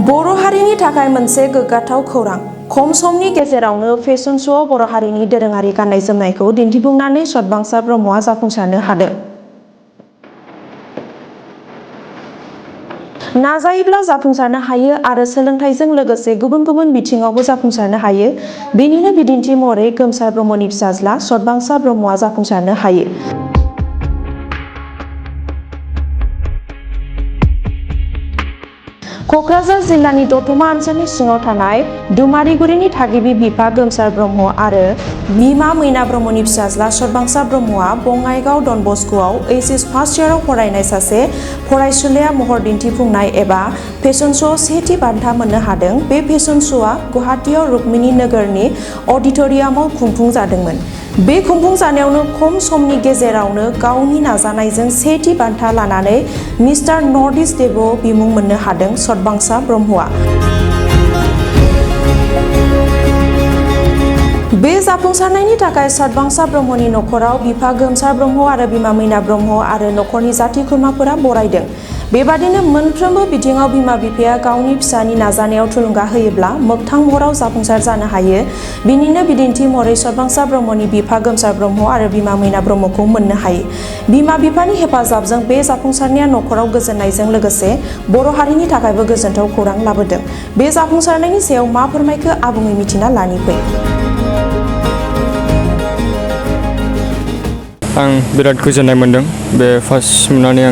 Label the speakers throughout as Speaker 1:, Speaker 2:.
Speaker 1: बर' हारिनि थाखाय मोनसे गोग्गाथाव खौरां। खम समनि गेजेरावनो फेशन श'आव बर' हारिनि दोरोङारि गाननाय जोमनायखौ दिन्थिफुंनानै सतबांसा ब्रह्मआ जाफुंसारनो हादों। नाजायोब्ला जाफुंसारनो हायो आरो सोलोंथाइजों लोगोसे गुबुन गुबुन बिथिङावबो जाफुंसारनो हायो। बेनिनो बिदिन्थि महरै गोमसार ब्रह्मनि फिसाज्ला सतबांसा ब्रह्मआ जाफुंसारनो हायो। क'क्राझार जिल्लानि दतमा ओनसोलनि सिङाव थानाय दुमारिगुरिनि थागिबि बिफा गोमसार ब्रह्म आरो बिमा मैना ब्रह्मनि फिसाज्ला सतबांसा ब्रह्मआ बङाइगाव डन बस्क'आव HS फार्स्ट इयाराव फरायनाय सासे फरायसुलिया महर दिन्थिफुंनाय एबा फेशन श'आव सेथि बान्था मोननो हादों। बे फेशन श'आ गुवाहाटीआव रुक्मिणी नोगोरनि अडिट'रियामाव खुंफुंजादोंमोन। बे खुंफुंजानायावनो खम समनि गेजेरावनो गावनि नाजानायजों सेथि बान्था लानानै मिस्टार नर्थ इस्ट देब'आव बिमुं मोननो हादों सतबांसा ब्रह्मआ। बे जाफुंसारनायनि थाखाय सतबांसा ब्रह्मनि नखराव बिफा गोमसार ब्रह्म आरो बिमा मैना ब्रह्म आरो नखरनि जाथि खुरमाफोरा बरायदों। बेबादिनो मोनफ्रोमबो बिथिङाव बिमा बिफाया गावनि फिसानि नाजानायाव थुलुंगा होयोब्ला मोगथां महराव जाफुंसार जानो हायो। बिनिनो बिदिन्थि महरै सतबांसा ब्रह्मनि बिफा गोमसार ब्रह्म आरो बिमा मैना ब्रह्मखौ मोननो हायो। बिमा बिफानि हेफाजाबजों बे जाफुंसारनाया नखराव गोजोननायजों लोगोसे बर' हारिनि थाखायबो गोजोनथाव खौरां लाबोदों। बे जाफुंसारनायनि सायाव मा फोरमायखो आबुङै मिथिना लानि फै।
Speaker 2: आं बिराद गोजोननाय मोनदों। बे फार्स्ट मोननानै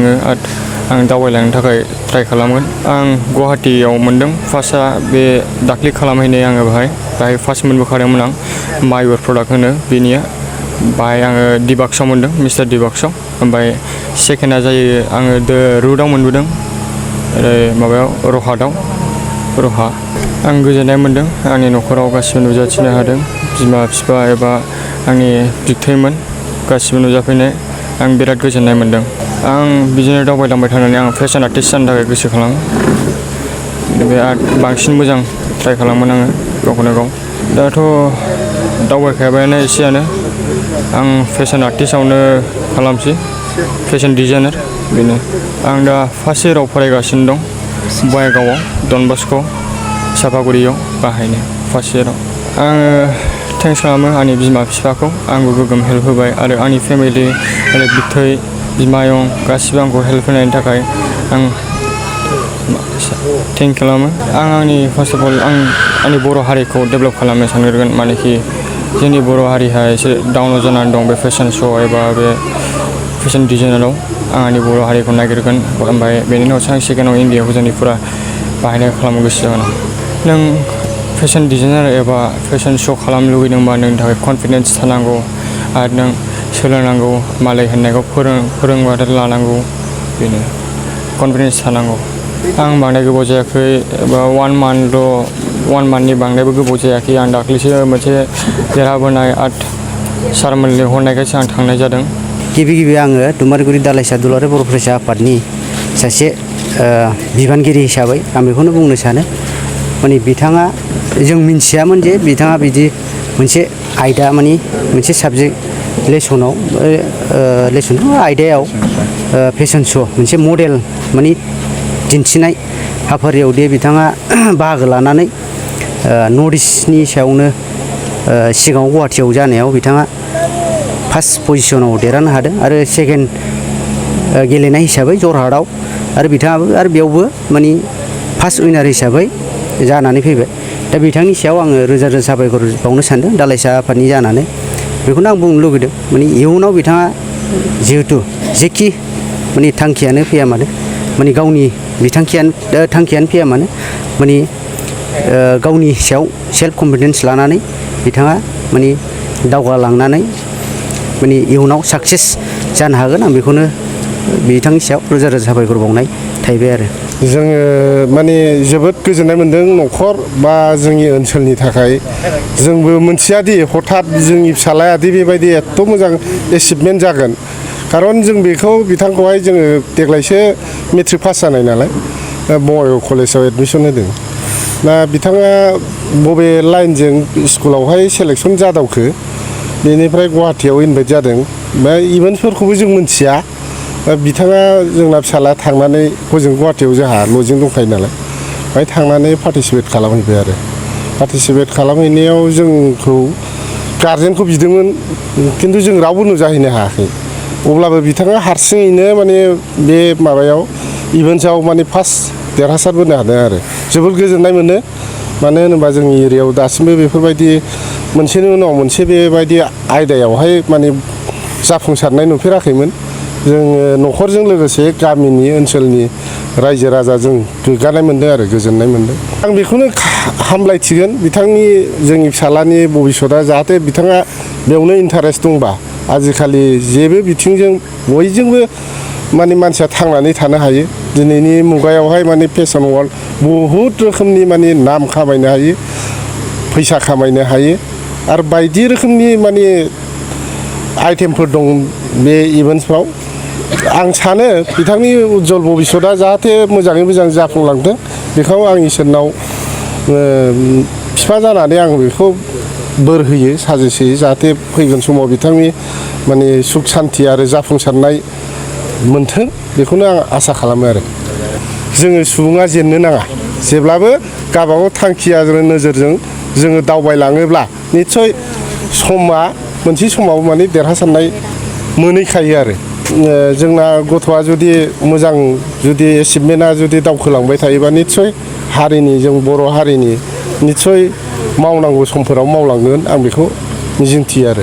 Speaker 2: आं दावबायलांनो थाखाय ट्राइ खालामगोन। आं गुवाहाटीयाव मोनदों फार्स्टआ बे दाख्लै खालामहैनाय आङो बाहाय फार्स्ट मोनबोखादोंमोन आं मायुर प्रडाक्ट होनो बेनिया बाहाय आङो डिबाक्सआव मोनदों मिस्टार डिबाक्सआव। ओमफ्राय सेकेन्डआ जायो आङो द रुटआव मोनबोदों ओरै माबायाव रहा आं गोजोननाय मोनदों। आंनि नखराव गासिबो नुजाथिनो हादों। बिमा बिफा एबा आंनि बिबथैमोन गासिबो नुजाफैनाय आं बिराद गोजोननाय मोनदों। आं बिदिनो दावबायलांबाय थानानै आं फेशन आर्टिस्ट जानो थाखाय गोसो खालामो। बे बांसिन मोजां ट्राइ खालामगोन आङो गावखौनो गाव। दाथ' दावबायखाबायानो एसेयानो आं फेशन आर्टिस्टआवनो खालामसै फेशन डिजाइनार बेनो। आं दा फार्स्ट इयाराव फरायगासिनो दं बङाइगावआव डन बस्क' सापागुरियाव बाहायनो फार्स्ट इयाराव। आङो थेंक्स खालामो आंनि बिमा बिफाखौ आंबो गोगोम हेल्प होबाय आरो आंनि फेमिलि आरो बिबथै बिमायं गासिबो आंखौ हेल्प होनायनि थाखाय आं थेंक खालामो। आं फार्स्ट अफ अल आंनि बर' हारिखौ डेभेलप खालामनो सानग्रोगोन। मानेखि जोंनि बर' हारिया एसे डाउनाव जानानै दं बे फेशन श' एबा बे फेशन डिजाइनाराव। आं आंनि बर' हारिखौ नागिरगोन। ओमफ्राय बेनि उनावसो आं सेकेन्डआव इण्डियाखौ जोंनि फुरा बाहायनाय खालामनो गोसो जागोन। नों फेशन डिजाइनार एबा फेशन श' खालामनो लुगैदोंबा नोंनि थाखाय कनफिडेन्स थानांगौ आरो नों सोलोंनांगौ मालाय होननायखौ फोरोंबाथाय लानांगौ बेनो कनफिडेन्स थानांगौ। आं बांद्राय गोबाव जायाखै एबा 1 मान्थनि बांद्रायबो गोबाव जायाखै। आं दाख्लैसो मोनसे देरहाबोनाय आर्ट सारमोननि हरनायखायसो आं थांनाय जादों।
Speaker 3: गिबि आङो दुमारिगुरि दालाइसा दुलाराय बर' फरायसा आफादनि सासे बिबानगिरि हिसाबै आं बेखौनो बुंनो सानो। माने बिथाङा जों मिन्थियामोन जे बिथाङा बिदि मोनसे आयदा माने मोनसे साबजेक्ट आयदायाव फेशन श' मोनसे मडेल माने दिन्थिनाय हाबाफारियाव दे बिथाङा बाहागो लानानै नर्थ इस्टनि सायावनो सिगाङाव गुवाहाटीयाव जानायाव बिथाङा फार्स्ट पजिसनाव देरहानो हादों आरो सेकेन्ड गेलेनाय हिसाबै जरहाटआव आरो बिथाङाबो आरो बेयावबो माने फार्स्ट उइनार हिसाबै जानानै फैबाय। दा बिथांनि सायाव आङो रोजा रोजा साबायखर बावनो सानदों दालाइसा आफादनि जानानै। बेखौनो आं बुंनो लुगैदों माने इयुनाव बिथाङा जिहेथु जेखि माने थांखियानो फैया मानो माने गावनि थांखियानो फैया मानो माने गावनि सायाव सेल्फ कनफिडेन्स लानानै बिथाङा माने दावगालांनानै माने इयुनाव साक्सेस जानो हागोन। आं बेखौनो बिथांनि सायाव रोजा रोजा साबायखर बावनाय थाहैबाय आरो।
Speaker 4: जोङो माने जोबोद गोजोननाय मोन्दों न'खर बा जोंनि ओनसोलनि थाखाय। जोंबो मोनथियादि हठात जोंनि फिसालायादि बेबायदि एथ' मोजां एचिभमेन्ट जागोन। खारन जों बेखौ बिथांखौहाय जोङो देग्लायसो मेट्रिक पास जानाय नालाय बङाइगाव कलेजाव एडमिसन होदों। दा बिथाङा बबे लाइनजों स्कुलावहाय सेलेकसन जादावखो बेनिफ्राय गुवाहाटीयाव इनभाइट जादों। बे इभेन्टफोरखौबो जों मोनथिया। बिथाङा जोंना फिसाला थांनानै हजों गुवाहाटीयाव जोंहा लजिं दंखायो नालाय बाहाय थांनानै पार्टिसिपेट खालामहैबाय आरो पार्टिसिपेट खालामहैनायाव जोंखौ गारजेनखौ बिदोंमोन खिन्थु जों रावबो नुजाहैनो हायाखै अब्लाबो बिथाङा हारसिङैनो माने बे माबायाव इभेन्ट्सआव माने फार्स्ट देरहासारबोनो हादों आरो जोबोद गोजोननाय मोनो मानो होनोबा जोंनि एरियायाव दासिमबो बेफोरबायदि मोनसेनि उनाव मोनसे बेबायदि आयदायावहाय माने जाफुंसारनाय नुफेराखैमोन जोङो न'खरजों लोगोसे गामिनि ओनसोलनि रायजो राजाजों गोग्गानाय मोनदों आरो गोजोननाय मोनदों आं बेखौनो हामलायथिगोन बिथांनि जोंनि फिसालानि भबिसतआ जाहाथे बिथाङा बेयावनो इन्टारेस्ट दंबा आजिखालि जेबो बिथिंजों बयजोंबो माने मानसिया थांनानै थानो हायो दिनैनि मुगायावहाय माने फेशन वर्ल्ड बहुद रोखोमनि माने नाम खामायनो हायो फैसा खामायनो हायो आरो बायदि रोखोमनि माने आइटेमफोर दं बे इभेन्ट्सफ्राव आं सानो बिथांनि उज्जवल भबिसतआ जाहाथे मोजाङै मोजां जाफुंलांथों बेखौ आं इसोरनाव बिफा जानानै आं बेखौ बोर होयो साजेस होयो जाहाथे फैगोन समाव बिथांनि माने सुख सान्ति आरो जाफुंसारनाय मोनथों बेखौनो आं आसा खालामो आरो जोङो सुबुङा जेननो नाङा जेब्लाबो गावबागाव थांखि आरो नोजोरजों जोङो दावबायलाङोब्ला निस्सय समा मोनसे समाव माने देरहासारनाय मोनहैखायो आरो जोंना गथ'आ जुदि मोजां जुदि एचिभमेन्टआ जुदि दावखोलांबाय थायोबा निस्सय हारिनि जों बर' हारिनि निस्सय मावनांगौ समफोराव मावलांगोन आं बेखौ मिजिंथियो आरो